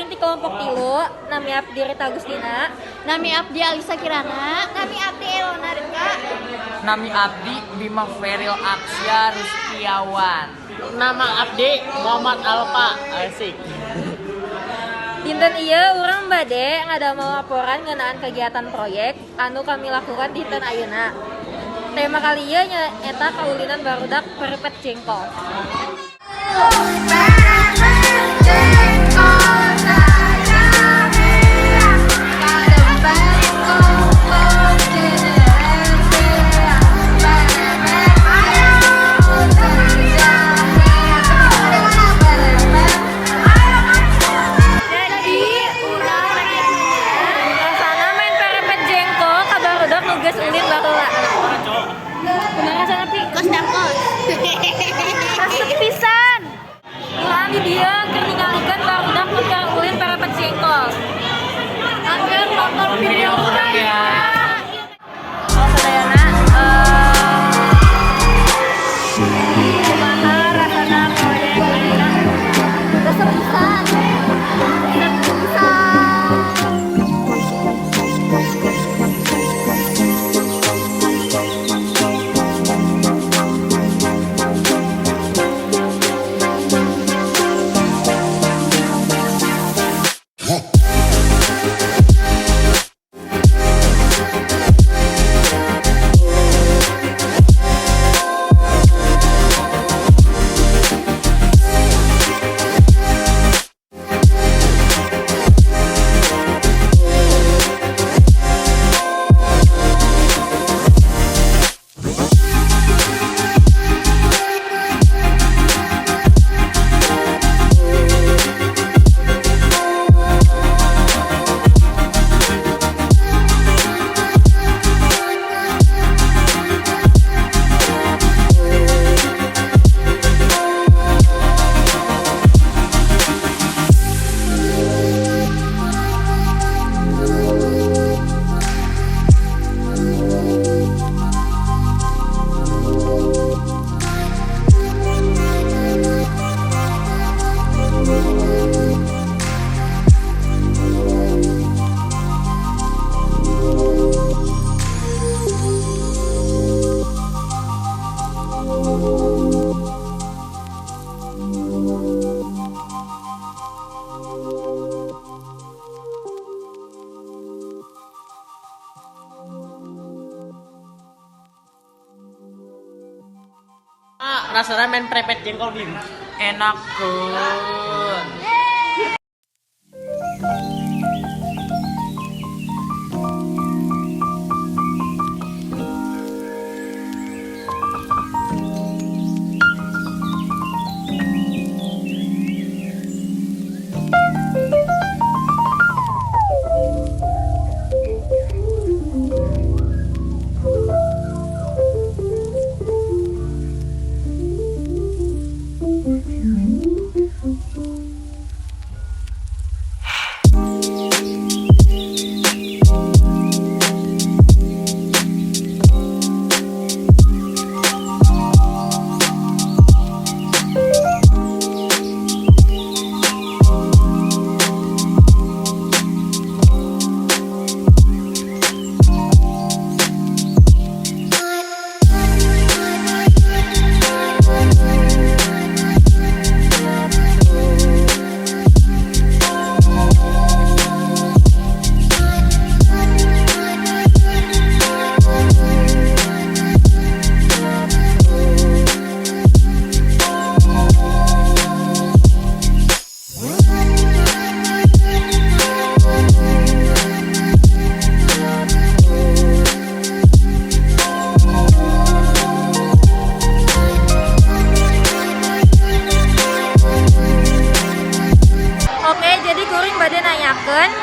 kuring ti kelompok 3, nami abdi Rita Agustina, Nami abdi Alisa Kirana. nami abdi Elona Rika, Nami abdi Bima Feril Aksya Rustiawan. Nama abdi Muhammad Alfa Asik. dinten ieu urang bade ngadamel laporan ngeunaan kegiatan proyek anu kami lakukan dinten ayeuna. Tema kali ieu nyaeta kaulinan barudak peripet jengkol. Ulin baheula. Kumaha rasana pi? Kos dangkos. Resep pisan. Urang di dieu keur ningalikeun barudak nu keur ulin perepet jengkol. Angger nonton video urang ya. Sadayana kumaha rasana proyek ayeuna? Resep pisan. Resep pisan. Rasanya main prepet jengkol Bim. Enak kun.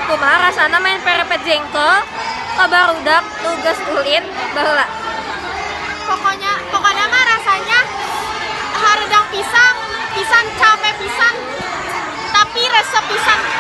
Kumaha rasana main perepet jengkol kabarudak nugas ulin baheula. Pokoknya mah rasanya hareudang pisan capek pisan, tapi resep pisan.